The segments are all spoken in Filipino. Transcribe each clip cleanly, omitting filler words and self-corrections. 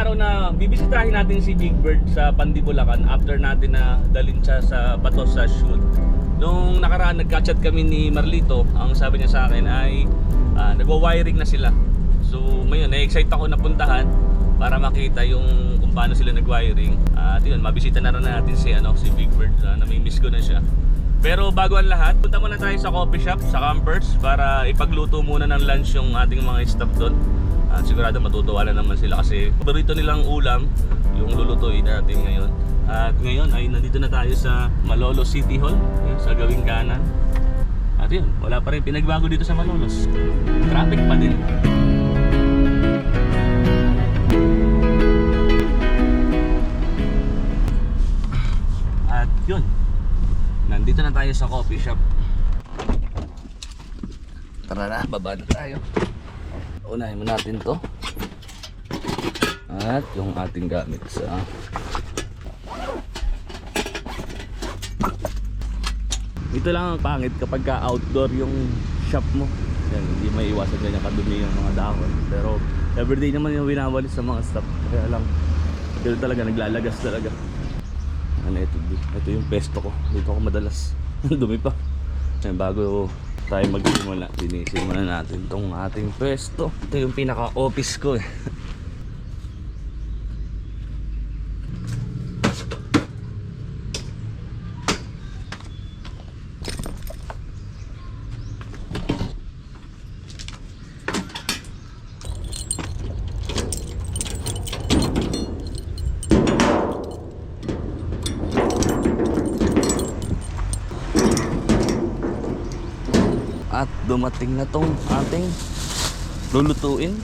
araw na bibisitahin natin si Big Bird sa Pandibulacan after natin na dalhin siya sa Batos sa shoot. Nung nakaraan nagka-chat kami ni Marlito, ang sabi niya sa akin ay nagwa-wiring na sila. So ngayon na-excite ako na puntahan para makita yung kung paano sila nag-wiring. At yun, mabisita na rin natin si Big Bird, nami-miss ko na siya. Pero bago ang lahat, punta muna tayo sa coffee shop, sa Campers, para ipagluto muna ng lunch yung ating mga staff doon. At sigurado matutuwa na naman sila kasi paborito nilang ulam yung lulutuin natin ngayon. At ngayon ay nandito na tayo sa Malolos City Hall, sa gawing kanan. At yun, wala pa rin pinagbago dito sa Malolos. Traffic pa din. At yun, nandito na tayo sa coffee shop. Tara na, baba na tayo. Unahin mo natin to. At yung ating gamit sa ito lang ang pangit kapag ka outdoor yung shop mo. Yan, hindi may iwasan ganyan kadumi yung mga dahon. Pero everyday naman yung winawalis sa mga staff. Kaya lang dito talaga naglalagas talaga. Ano ito yung pesto ko. Dito ako madalas. Dumi pa. Yan, bago tayo magsimula, linisin muna natin tong ating pwesto. Ito yung pinaka-office ko eh. At dumating na tong ating lulutuin.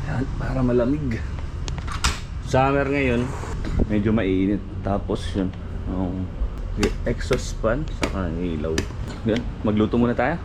Yan, para malamig. Summer ngayon, medyo mainit. Tapos yun, exhaust fan saka ilaw. Yan, magluto muna tayo.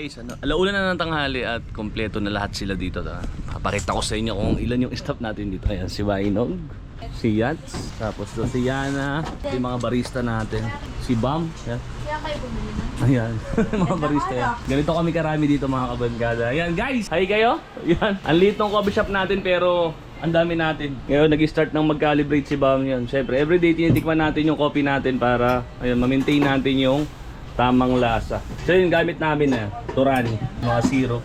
guys, alauna na ng tanghali at kompleto na lahat sila dito. Papakita ko sa inyo kung ilan yung staff natin dito. Ayan, si Wainog, si Yats, tapos to si Yana, yung mga barista natin, si Bam. Ayan. Kaya kayo bumili na? Ayan, mga barista yan. Ganito kami karami dito mga kabangkada. Ayan guys, hi kayo. Ayan, ang liit ng coffee shop natin pero ang dami natin. Ngayon nag-start ng mag-calibrate si Bam yan. Siyempre, everyday tinitikman natin yung coffee natin para ayun, ma-maintain natin yung tamang lasa. So yun gamit namin na Torani, mga zero.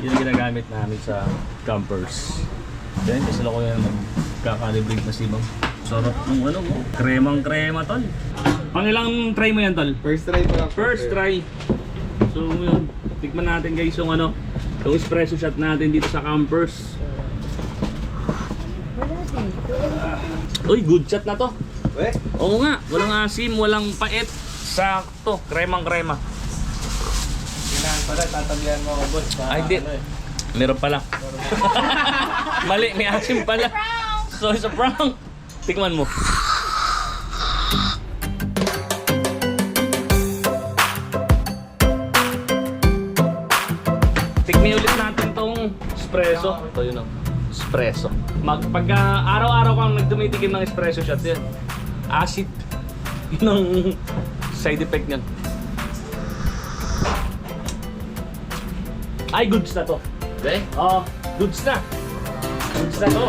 Yun ang ginagamit namin sa campers. Then kasi loko yan magka-calibrate na si Bam. Sarap ng ano mo. Kremang-krema tol. Pangilang try mo yan tol? First try pa lang. First try. So yun, tikman natin guys yung ano, yung espresso shot natin dito sa campers. Uy, good shot na to. Eh? Oo nga, walang asim, walang pait. Sakto, kremang-krema. Kailangan pala, tatabihan mo ako boss. Ay, di. Meron pala. Mali, may asim pala. So, it's a prank. Tikman mo. Tikmi ulit natin tong espresso. Ito yun ang espresso. Pagka araw-araw kang nagtumitikim ng espresso shot yan, acid. Yun ang side effect niyan. Ay, goods na to. Okay? Oo, goods na. Goods na to.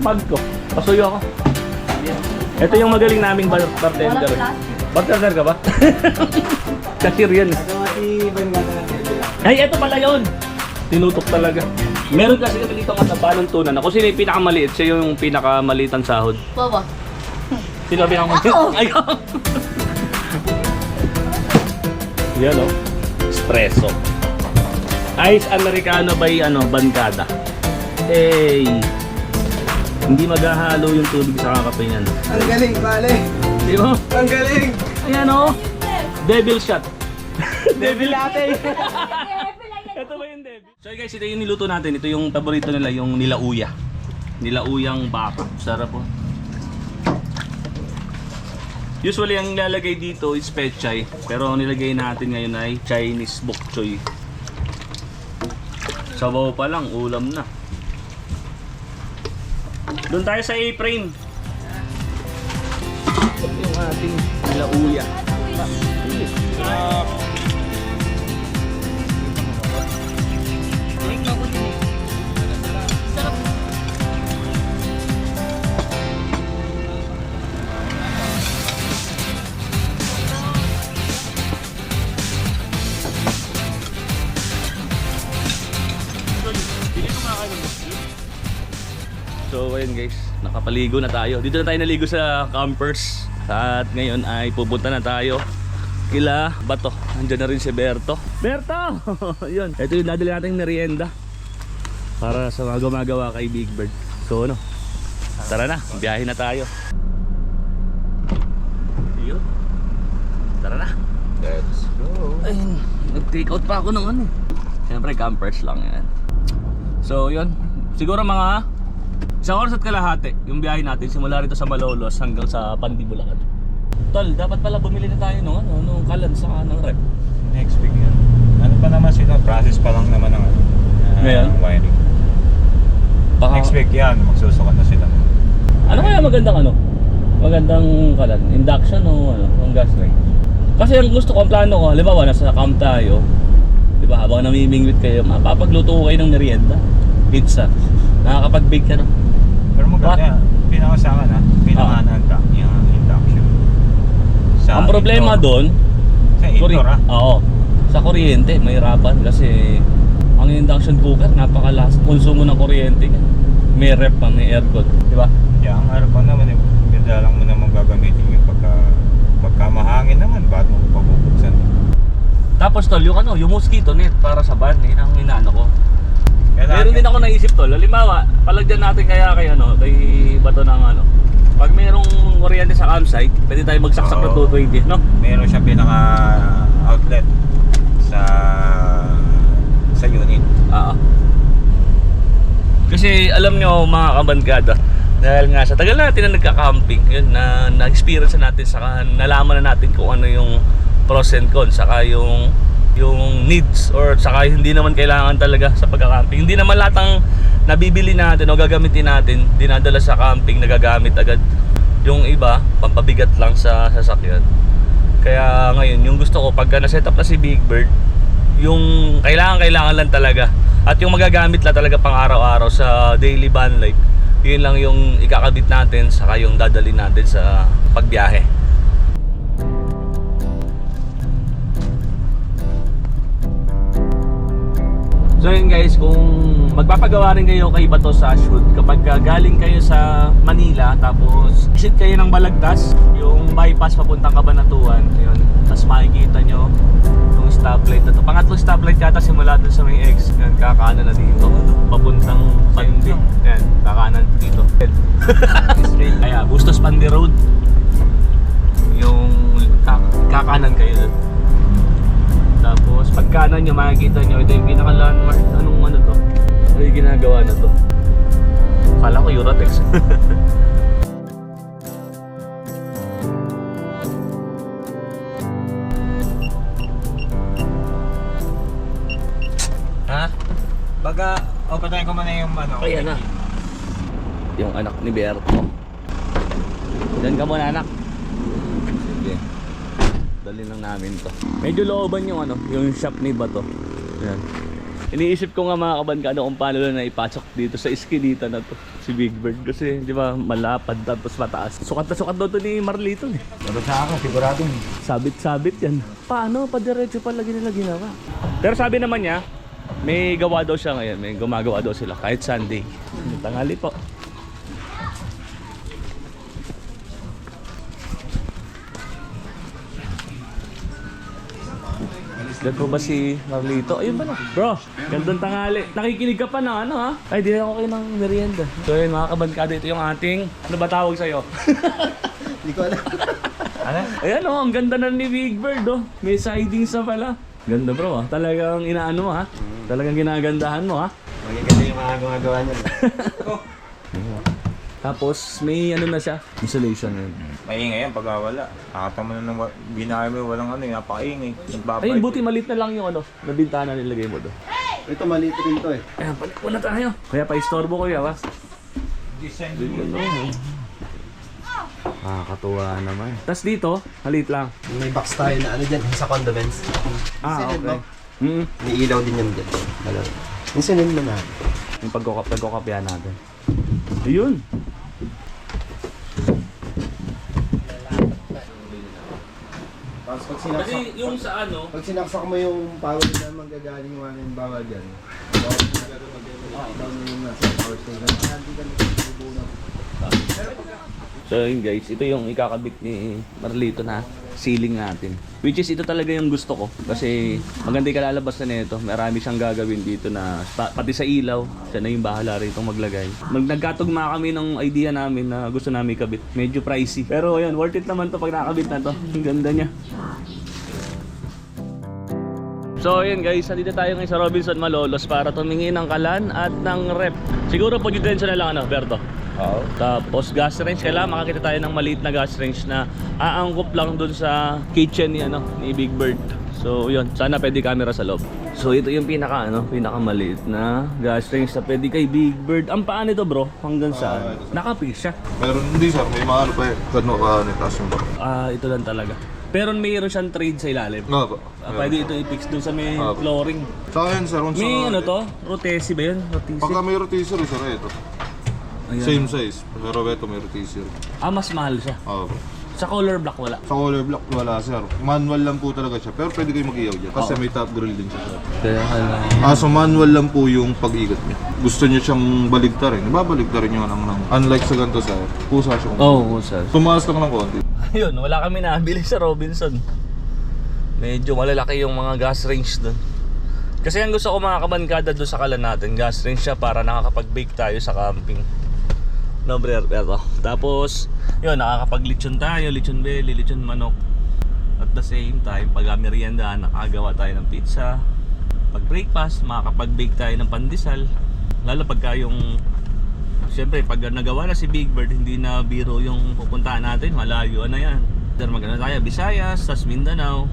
Pag ko. Pasuyo ako. Ito yung magaling naming bartender. Bartender ka ba? Cashier yan. Ay, ito pala yun. Tinutok talaga. Meron kasi kami dito kataba ng tunan. Ako sino yung pinakamaliit? Siya yung pinakamaliit ang sahod. Baba. Sino ang pinakamaliit? Ayaw! Yan o. Espresso. Ice Americano by Bancada. Hey! Hindi maghahalo yung tubig sa kakape niyan. Ang galing, pare. Di ba? Ang galing. Ayan o. Devil shot. Devil latte. Ito ba yung devil? So guys, ito yung niluto natin. Ito yung paborito nila, yung nilauya. Nilauyang baka. Sarap po. Usually ang nilalagay dito is pechay. Pero ang nilagay natin ngayon ay Chinese bok choy. Sabaw pa lang, ulam na. Doon tayo sa A-frame. Ito yung ating nilauya. So ayun guys, nakapaligo na tayo. Dito na tayo naligo sa campers. At ngayon ay pupunta na tayo kila Bato. Andiyan na rin si Berto. Berto! Yun, ito yung dadali nating merienda para sa mga gumagawa kay Big Bird. So ano, tara na, biyahe na tayo. Yun, tara na. Let's go. Ayun, nag-take out pa ako ng ano. Siyempre campers lang yan. So yun, siguro mga isang oras at kalahati yung biyahe natin simula rito sa Malolos hanggang sa Pandibulacan. Tol, dapat pala bumili na tayo nung kalan sa ng rep. Next week yan. Ano pa naman sila? Process pa lang naman ng Ngayon? wiring. Baka, Next week yan, magsusukat na sila. ano kaya magandang kalan? Induction o ang gas ray? Kasi ang gusto ko, ang plano ko, halimbawa nasa camp tayo, di ba, habang namimingwit kayo, mapapagluto ko kayo ng merienda, pizza, nakakapag-bake ka no? Pero maganda yan. Pinakasakan ha. Pinaka-handa yung induction. Ang problema doon, sa indoor ha? Oo. Sa kuryente, mahirapan kasi ang induction cooker, napakalas konsumo ng kuryente. May ref pa, may aircon, di ba? Yeah, ang aircon naman, pindalang mo naman gagamitin yung pagka mahangin naman, bakit mo pabubuksan? Tapos tol, yung mosquito net para sa van, ang inaano ko. Meron din ako naisip tol, halimbawa, palagyan natin kaya kay Bato ng pag merong kuryente sa campsite, pwede tayo magsaksak ng 220, no? Meron siya pinaka outlet sa unit. Oo. Kasi alam nyo mga kabangkada, Dahil nga sa tagal natin na nagka-camping, yun, na-experience natin, saka nalaman na natin kung ano yung pros and cons, saka yung needs, or saka hindi naman kailangan talaga sa pagka-camping. Hindi naman lahat ng nabibili natin o gagamitin natin dinadala sa camping nagagamit agad. Yung iba, pampabigat lang sa sasakyan. Kaya ngayon, yung gusto ko pagka na-set up na si Big Bird, yung kailangan lang talaga, at yung magagamit lang talaga pang araw-araw sa daily van life, yun lang yung ikakabit natin, saka yung dadalhin natin sa pagbiyahe. So yun guys, kung magpapagawa rin kayo kay Bato sa shoot, kapag galing kayo sa Manila tapos exit kayo ng Balagtas, yung bypass papuntang Cabanatuan, yun, tapos makikita nyo yung stoplight na to. Pangatlong stoplight yata simula dun sa may X, yan, kakanan na dito papuntang Pandi, yan, kakanan dito. Straight, kaya Bustos Pandi Road, yung kakanan kayo dun. Tapos pag kanan nyo makikita nyo, ito yung pinaka landmark. Anong ano to? Ano yung ginagawa na to? Kala ko Eurotex. Ha? Baga, patayin ko muna yung ano. Ayan na. Yung anak ni Berto. Diyan ka muna anak. Sige. Dali lang namin to. Medyo looban yung ano, yung shop ni Bato. Ayan. Iniisip ko nga mga kabankada kung paano na ipasok dito sa iskinita na to si Big Bird, kasi di ba malapad tapos mataas. Sukat na sukat daw to ni Marlito eh. Pero sa akin, sigurado. Sabit-sabit yan. Paano? Padiretso pala nila ginawa. Pero sabi naman niya, may gawa daw siya ngayon. May gumagawa daw sila kahit Sunday. Tanghali po. Diyan po ba si Marlito? Ayun ba na? Bro, gandang tanghali. Nakikinig ka pa na ano ha? Ay, di na ako kayo ng merienda. So yun mga kabankada, ito yung ating, ano ba tawag sa'yo? Hindi ko alam. Ano? Ayan oh, ang ganda na ni Big Bird oh. May sidings na pala. Ganda bro ah. Talagang inaano mo ha. Talagang ginagandahan mo ha. Magiganda yung mga gumagawa niya. Tapos may ano na siya, insulation yun. Maingay yan pag wala. Nakatama na ng binahay mo, walang ano, napakaingay. Ayun, buti maliit na lang yung ano, na bintana nilagay mo doon. Ito maliit rin to eh. Ayan, balik muna tayo. Kaya pa-istorbo ko yawa. Design Katuwa naman. Tapos dito, maliit lang. May box tayo na ano dyan sa condiments. Ah, Sinid okay. mo. May ilaw din yan dyan. Alam. Yung sinid mo na. Yung pagkokopyahan natin. Ayun. Tapos pag sinaksak, Kasi yung sa ano, pag sinaksak mo yung power na manggagaling yung ano bawal dyan. Bawal na gano'n mag-itaw na yung nasa power station. Kaya hindi ka nagsibubo na. so yun guys, ito yung ikakabit ni Marlito na ceiling natin. Which is ito talaga yung gusto ko. Kasi maganda yung kalalabasan nito. Marami siyang gagawin dito na pati sa ilaw. Siya na yung bahala rito maglagay. Nagkatugma kami ng idea namin na gusto namin ikabit. Medyo pricey. Pero ayun, worth it naman to pag nakakabit na to. Ang ganda niya. So yun guys, nandito tayo ngayon sa Robinson Malolos para tumingi ng kalan at ng rep. Siguro po dito na lang ano, Berto. Oo. Tapos gas range, kailangan makakita tayo ng maliit na gas range na aangkop lang dun sa kitchen ni ano ni Big Bird. So yun, sana pwede camera sa loob. So ito yung pinaka maliit na gas range na pwede kay Big Bird. Ang paan nito bro, hanggang saan? Naka-fix siya. Pero hindi sir, may mga ano pa eh. Gano'n ka nitas yung baka. Ito lang talaga. Pero mayroon siyang trade sa ilalim. Nga ba? Pwede ito i-fix dun sa may flooring. Sa akin sir, kung May ano to? Rotesi ba yun? Rotesi? Pagka may rotisserie sir, ito. Ayan. Same size. Pero ito may rotisserie. Mas mahal siya. Oo. Sa color block wala. Sa color block wala sir. Manual lang po talaga siya. Pero pwede kayo mag-iyaw dyan. Kasi may top grill din siya sir. Kaya kailangan. So manual lang po yung pag-igot niya. Gusto niyo siyang baligtarin. Babaligtarin niyo ng unlike sa ganito sir. Pusa siya. Oo, sir. Tumaas lang ng konti. Ayun, wala kami nabili sa Robinson. Medyo malalaki yung mga gas range doon. Kasi ang gusto ko mga kabankada doon sa kalan natin, gas range siya para nakakapag-bake tayo sa camping. No, pero tapos, yun, nakakapag-lechon tayo, lechon belly, lechon manok. At the same time, pag merienda, nakagawa tayo ng pizza. Pag breakfast, makakapag-bake tayo ng pandesal. Lalo pagka yung Siyempre, pag nagawa na si Big Bird, hindi na biro yung pupuntahan natin. Malayo na yan. Pero maganda tayo, Visayas, tas Mindanao.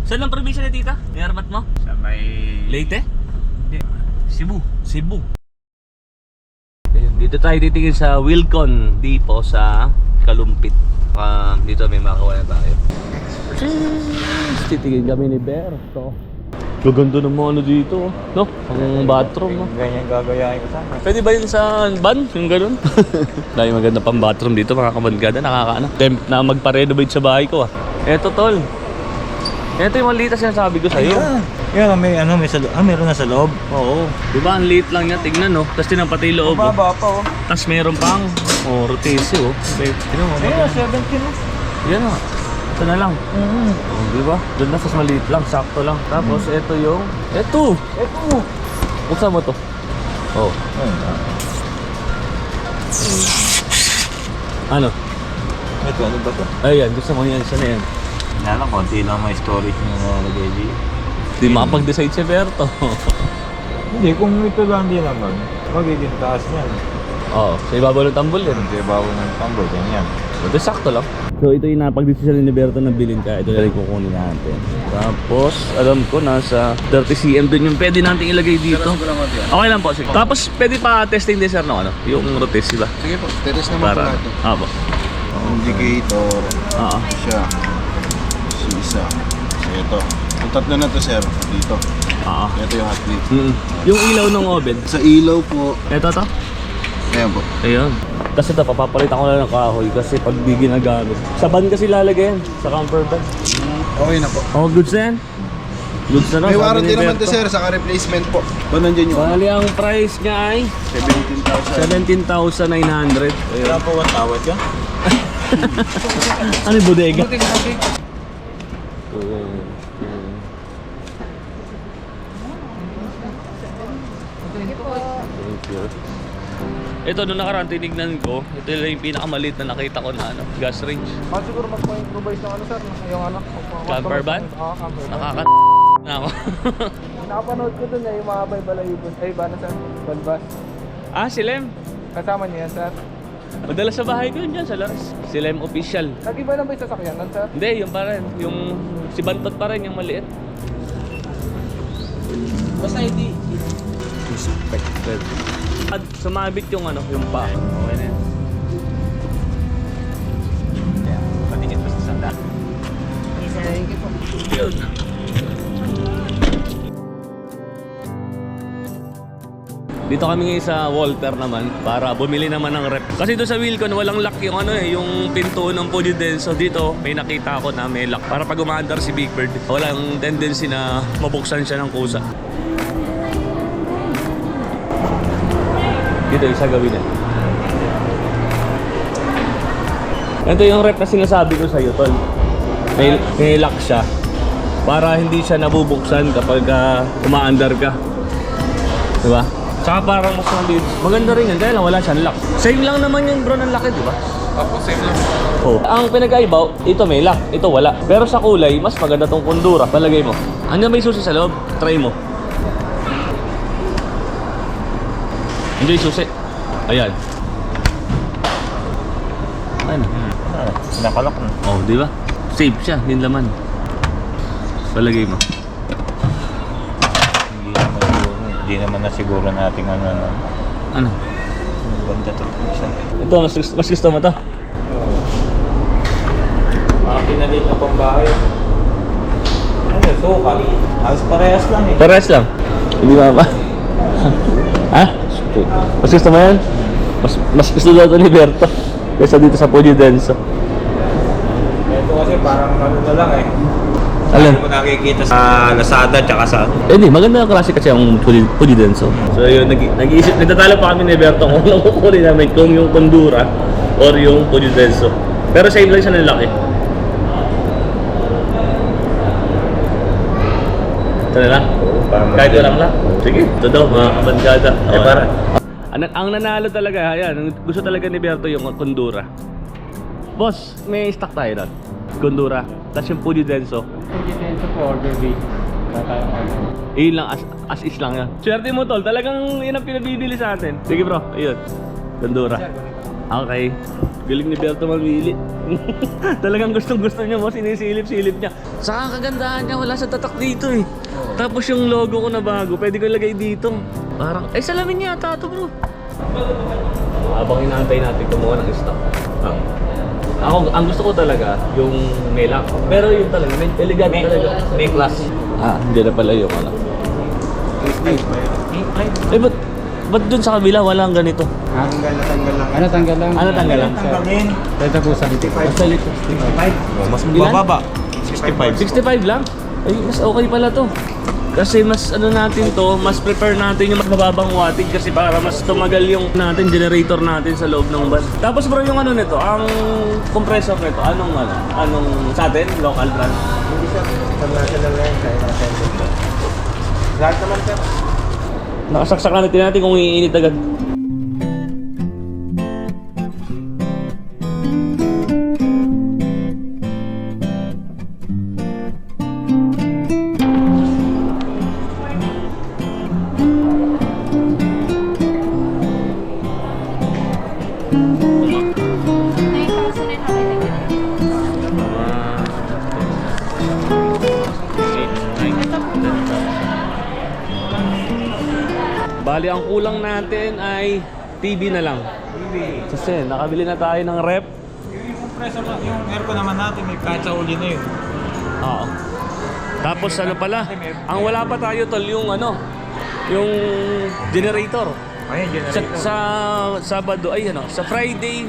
Saan ang probinsya ni tita? Niyarmat mo? Sa may... Leyte? Hindi. Cebu. Cebu. Dito tayo titingin sa Wilcon Depot sa Kalumpit. Dito may makakuha na tayo. Titingin kami ni Berto. Gaganda ng mga ano dito, no? Ang bathroom, no? Ganyan gagayahin ko sana. Pwede ba yun sa van? Yung ganun? Dahil maganda pang bathroom dito, mga kabangkada. Nakakaano. Tempt na magpa-renovate sa bahay ko, ah. Eto, tol. Ito yung maliit na sinasabi ko sa'yo. Yan, may ano, may sa loob. Ah, meron na sa loob. Oo. Diba, ang liit lang niya. Tignan, no? Tapos tinapati yung loob. Oh. Baba pa, oh. Tapos meron pang, rotesi, oh. Tignan mo. Ayun, 17 na. Yan, ah. Ito na lang. Oh, diba? Doon na sa maliit lang, sakto lang. Tapos, ito yung... Ito! Buksan mo to. Oh. Ano? Ito, ano ba to? Ayan, gusto mo yan. Isa na yan. Nalang, konti lang may storage na nalagay dito. Di makapag-decide si Berto. Hindi, kung ito lang din naman, magiging taas niyan. Oo, sa ibabaw ng tambol yan. Hindi, bago ng tambol, ganyan. Ito sakto lang. So ito yung napag-decision ni Berto na bilhin ka. Ito na rin kukunin natin. Tapos, alam ko nasa 30 cm din yung pwede natin ilagay dito. Okay lang po, sige. Tapos pwede pa testing din sir no, ano? Yung rotes, diba? Sige po, teres naman po Para, natin. po. Indicator, Oo. siya, si isa. So ito. Yung tatlo na to sir, dito. Oo. Ito yung hot plate. Yung ilaw ng oven. Sa ilaw po, Ito to? ayan po. Ayun. Kasi ito, papapalitan ko na ng kahoy kasi pag di ginagamit. Sa van kasi lalagay yan, sa camper van. Okay na po. Oh, goods na yan? Goods na no? May sabi warranty ni naman to Berto. sir, saka replacement po. Ba nandiyan yung Bali ang price niya ay 17,000. 17,900. Wala po ang tawad yan? Ano yung bodega? Thank you. Ito, nung nakaraan tinignan ko, ito lang yung pinakamaliit na nakita ko na ano, gas range. Siguro mag-improvise ng ano sir, yung ano. Camper van? Nakaka na ako. Nakapanood ko dun yung mga balaybon. Ay, ba na sir? Balbas. Ah, si Lem. Kasama niya yan sir. Madalas sa bahay ko yun dyan, sa Lares. Si Lem official. Nag-iba na ba yung sasakyan nun sir? Hindi, yung pa rin. Yung si Bantot pa rin, yung maliit. Basta hindi. Respected. At sumabit yung ano, yung pa. Okay na yun. Patingin pa sa sanda. Thank you po. Yun. Dito kami ngayon sa Walter naman para bumili naman ng rep. Kasi doon sa Wilcon walang lock yung ano eh, yung pinto ng Polydel. So dito may nakita ako na may lock para pag umaandar si Big Bird, walang tendency na mabuksan siya ng kusa. Dito isa gawin eh. Ito yung rep na sinasabi ko sa'yo, tol. May lock siya para hindi siya nabubuksan kapag umaandar ka. Diba? Saka parang mas maliit. Maganda rin yan, kaya lang wala siyang lock. Same lang naman yung bro ng lock, di ba? Ako, same lang. Oh. Ang pinag-aibaw, ito may lock, ito wala. Pero sa kulay, mas maganda tong kundura. Palagay mo. Ano may susi sa loob? Try mo. Hindi susi. Ayan. Ano? Nakalak na. Oh, di ba? Safe siya, yung laman. Palagay mo. Hindi naman na siguro natin ano. Ano? Ganda to. Ito, mas gusto mo to? Mga pinalit na pang bahay. Ano, sukal. Halos parehas lang eh. Parehas lang. Hindi ba? Ha? Mas gusto mo yan? Mas gusto daw ito ni Berto kaysa dito sa Polydel. Ito kasi parang ano na lang eh. Alin? Hindi mo nakikita sa Lazada tsaka sa... Hindi, maganda ang klase kasi ang Polydel. So yun, nag-iisip, nagtatalo pa kami ni Berto kung anong kukunin namin, kung yung Kondura or yung Polydel. Pero same lang siya ng laki. Ito na lang? Kahit walang lang? Sige, ito daw mga kabangkada. Eh, para. Ang nanalo talaga, ayan, gusto talaga ni Berto yung Kondura. Boss, may stock tayo doon. Kondura. Tapos yung Polydel. Dito po, order B. Iyon lang, as is lang yan. Swerte mo tol, talagang yun ang pinabibili sa atin. Sige bro, ayun. Tandura. Okay. Galing ni Berto mamili. Talagang gustong-gusto niya mo, sinisilip-silip niya. Saka ang kagandahan niya, wala sa tatak dito eh. Tapos yung logo ko na bago, pwede ko ilagay dito. Parang, salamin niya ata ito bro. Habang inaantay natin kumuha ng stock. Ako, ang gusto ko talaga, yung may lock. Pero yung talaga, may elegant talaga. May class. Hindi na pala yung ano. Ba't dun sa kabila walang ganito? Tanggal lang. Ano tanggal lang? Pwede po sa 55. Mas Ilan? bababa. 65. 65 lang? Ay, mas okay pala to. Kasi mas ano natin to, mas prepare natin yung mas mababang wattage kasi para mas tumagal yung natin generator natin sa loob ng van. Tapos bro, yung ano nito, ang compressor nito, anong sa atin, local brand? Hindi siya, international na yan, kaya natin. Lahat naman sir. Nakasaksakan natin kung iinit agad. Bali, ang kulang natin ay TV na lang. Kasi nakabili na tayo ng rep. Yung compressor, yung aircon naman natin, may kahit sa uli na yun. Oo. Tapos ano pala, ang wala pa tayo tol, yung yung generator. Ayun, generator. Sa Sabado, sa Friday,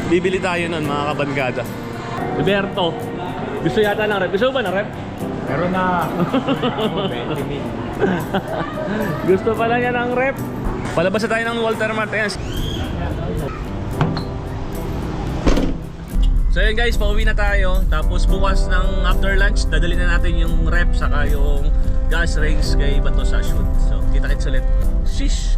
bibili tayo nun mga kabangada. Roberto, gusto yata ng rep. Gusto ba ng rep? Meron na 20 mil. Gusto pala niya ng rep. Palabas na tayo ng Walter Martinez. So yun guys, pauwi na tayo. Tapos bukas ng after lunch, dadalhin na natin yung rep saka yung gas range kay Bato sa shoot. So kita-kits ulit. Shish!